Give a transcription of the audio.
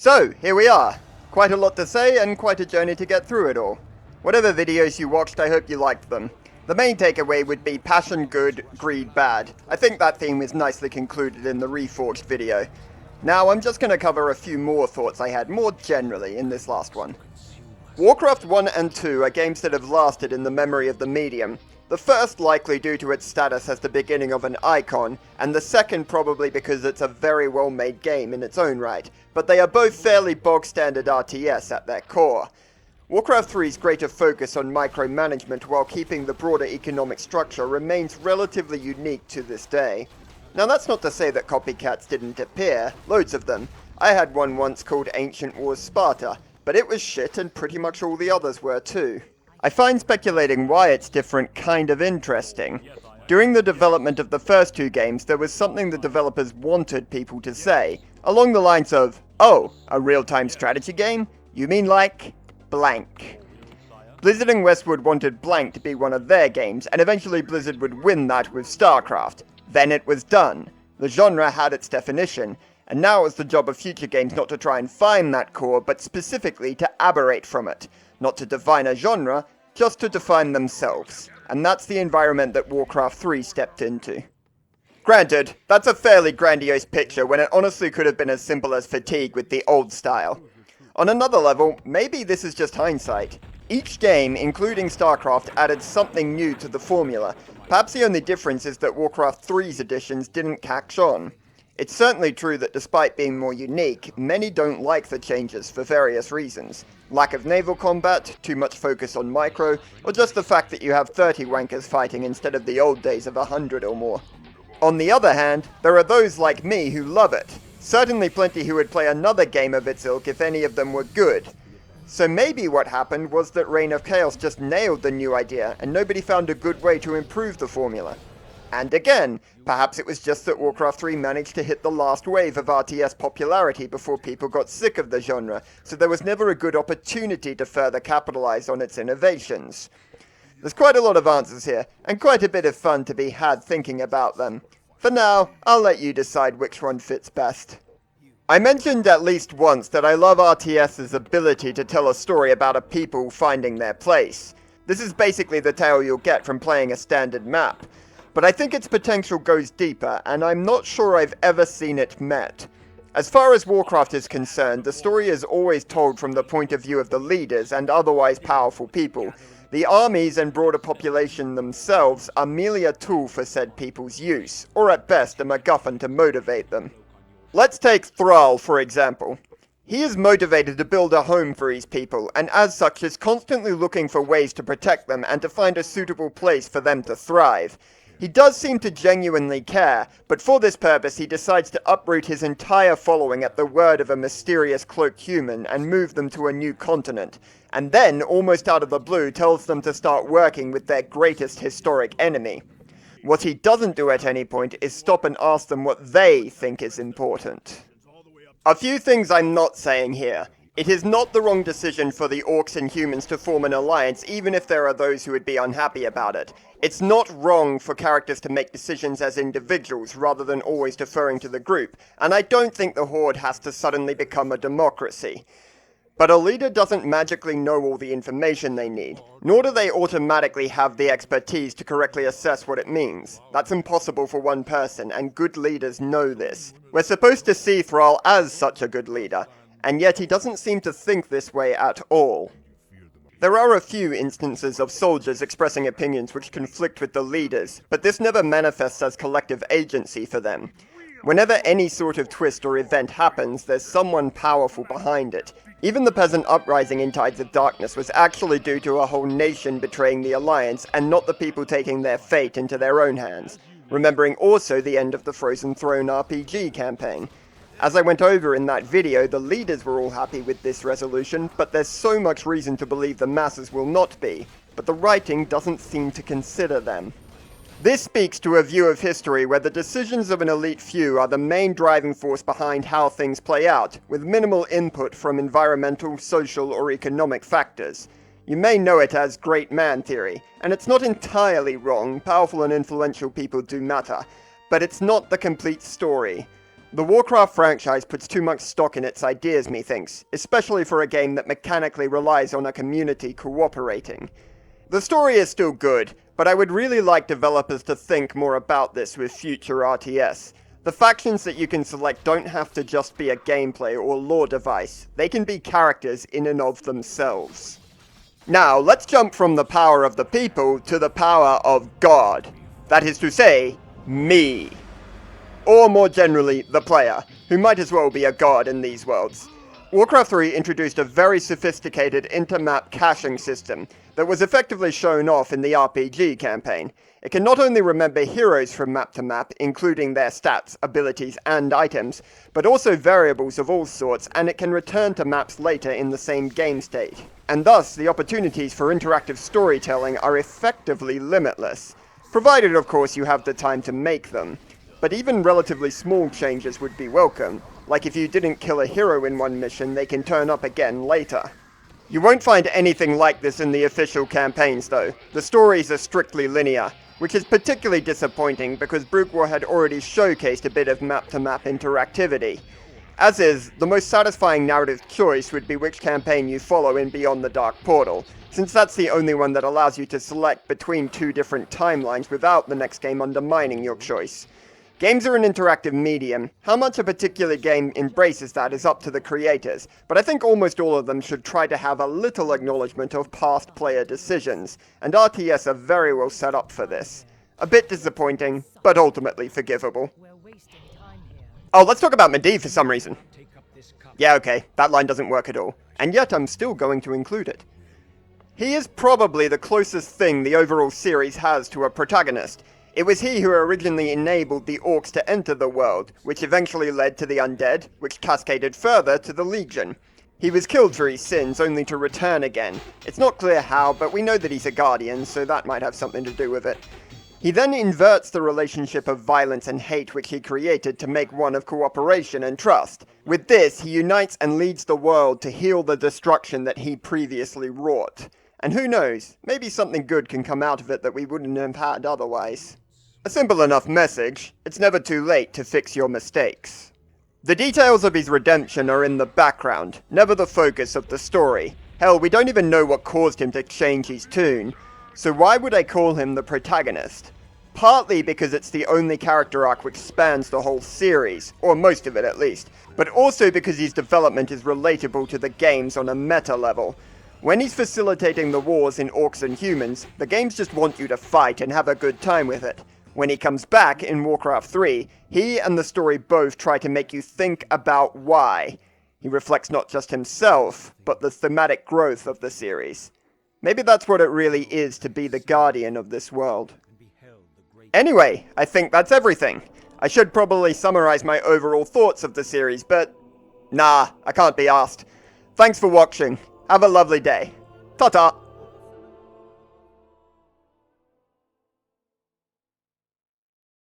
So, here we are. Quite a lot to say and quite a journey to get through it all. Whatever videos you watched, I hope you liked them. The main takeaway would be passion good, greed bad. I think that theme is nicely concluded in the Reforged video. Now, I'm just going to cover a few more thoughts I had more generally in this last one. Warcraft 1 and 2 are games that have lasted in the memory of the medium. The first likely due to its status as the beginning of an icon, and the second probably because it's a very well made game in its own right, but they are both fairly bog standard RTS at their core. Warcraft 3's greater focus on micromanagement while keeping the broader economic structure remains relatively unique to this day. Now that's not to say that copycats didn't appear, loads of them. I had one once called Ancient Wars Sparta, but it was shit and pretty much all the others were too. I find speculating why it's different kind of interesting. During the development of the first two games, there was something the developers wanted people to say, along the lines of, "Oh, a real-time strategy game? You mean like blank." Blizzard and Westwood wanted blank to be one of their games, and eventually Blizzard would win that with StarCraft. Then it was done. The genre had its definition, and now it's the job of future games not to try and find that core, but specifically to aberrate from it. Not to define a genre, just to define themselves. And that's the environment that Warcraft 3 stepped into. Granted, that's a fairly grandiose picture when it honestly could have been as simple as fatigue with the old style. On another level, maybe this is just hindsight. Each game, including StarCraft, added something new to the formula. Perhaps the only difference is that Warcraft 3's additions didn't catch on. It's certainly true that despite being more unique, many don't like the changes for various reasons. Lack of naval combat, too much focus on micro, or just the fact that you have 30 wankers fighting instead of the old days of 100 or more. On the other hand, there are those like me who love it. Certainly plenty who would play another game of its ilk if any of them were good. So maybe what happened was that Reign of Chaos just nailed the new idea, and nobody found a good way to improve the formula. And again, perhaps it was just that Warcraft 3 managed to hit the last wave of RTS popularity before people got sick of the genre, so there was never a good opportunity to further capitalize on its innovations. There's quite a lot of answers here, and quite a bit of fun to be had thinking about them. For now, I'll let you decide which one fits best. I mentioned at least once that I love RTS's ability to tell a story about a people finding their place. This is basically the tale you'll get from playing a standard map. But I think its potential goes deeper, and I'm not sure I've ever seen it met. As far as Warcraft is concerned, the story is always told from the point of view of the leaders and otherwise powerful people. The armies and broader population themselves are merely a tool for said people's use, or at best a MacGuffin to motivate them. Let's take Thrall, for example. He is motivated to build a home for his people, and as such is constantly looking for ways to protect them and to find a suitable place for them to thrive. He does seem to genuinely care, but for this purpose he decides to uproot his entire following at the word of a mysterious cloaked human and move them to a new continent, and then, almost out of the blue, tells them to start working with their greatest historic enemy. What he doesn't do at any point is stop and ask them what they think is important. A few things I'm not saying here. It is not the wrong decision for the orcs and humans to form an alliance, even if there are those who would be unhappy about it. It's not wrong for characters to make decisions as individuals, rather than always deferring to the group, and I don't think the Horde has to suddenly become a democracy. But a leader doesn't magically know all the information they need, nor do they automatically have the expertise to correctly assess what it means. That's impossible for one person, and good leaders know this. We're supposed to see Thrall as such a good leader, and yet he doesn't seem to think this way at all. There are a few instances of soldiers expressing opinions which conflict with the leaders, but this never manifests as collective agency for them. Whenever any sort of twist or event happens, there's someone powerful behind it. Even the peasant uprising in Tides of Darkness was actually due to a whole nation betraying the Alliance, and not the people taking their fate into their own hands. Remembering also the end of the Frozen Throne RPG campaign. As I went over in that video, the leaders were all happy with this resolution, but there's so much reason to believe the masses will not be, but the writing doesn't seem to consider them. This speaks to a view of history where the decisions of an elite few are the main driving force behind how things play out, with minimal input from environmental, social, or economic factors. You may know it as great man theory, and it's not entirely wrong, powerful and influential people do matter, but it's not the complete story. The Warcraft franchise puts too much stock in its ideas, methinks, especially for a game that mechanically relies on a community cooperating. The story is still good, but I would really like developers to think more about this with future RTS. The factions that you can select don't have to just be a gameplay or lore device, they can be characters in and of themselves. Now, let's jump from the power of the people to the power of God. That is to say, me. Or more generally, the player, who might as well be a god in these worlds. Warcraft 3 introduced a very sophisticated inter-map caching system that was effectively shown off in the RPG campaign. It can not only remember heroes from map to map, including their stats, abilities, and items, but also variables of all sorts, and it can return to maps later in the same game state. And thus, the opportunities for interactive storytelling are effectively limitless, provided of course you have the time to make them. But even relatively small changes would be welcome, like if you didn't kill a hero in one mission, they can turn up again later. You won't find anything like this in the official campaigns though. The stories are strictly linear, which is particularly disappointing because Brook War had already showcased a bit of map-to-map interactivity. As is, the most satisfying narrative choice would be which campaign you follow in Beyond the Dark Portal, since that's the only one that allows you to select between two different timelines without the next game undermining your choice. Games are an interactive medium. How much a particular game embraces that is up to the creators, but I think almost all of them should try to have a little acknowledgement of past player decisions, and RTS are very well set up for this. A bit disappointing, but ultimately forgivable. Oh, let's talk about Medivh for some reason. Yeah, okay, that line doesn't work at all, and yet I'm still going to include it. He is probably the closest thing the overall series has to a protagonist. It was he who originally enabled the orcs to enter the world, which eventually led to the undead, which cascaded further to the Legion. He was killed for his sins, only to return again. It's not clear how, but we know that he's a guardian, so that might have something to do with it. He then inverts the relationship of violence and hate which he created to make one of cooperation and trust. With this, he unites and leads the world to heal the destruction that he previously wrought. And who knows, maybe something good can come out of it that we wouldn't have had otherwise. A simple enough message, it's never too late to fix your mistakes. The details of his redemption are in the background, never the focus of the story. Hell, we don't even know what caused him to change his tune. So why would I call him the protagonist? Partly because it's the only character arc which spans the whole series, or most of it at least, but also because his development is relatable to the games on a meta level. When he's facilitating the wars in orcs and humans, the games just want you to fight and have a good time with it. When he comes back in Warcraft 3, he and the story both try to make you think about why. He reflects not just himself, but the thematic growth of the series. Maybe that's what it really is to be the guardian of this world. Anyway, I think that's everything. I should probably summarize my overall thoughts of the series, but nah, I can't be asked. Thanks for watching. Have a lovely day. Ta-ta!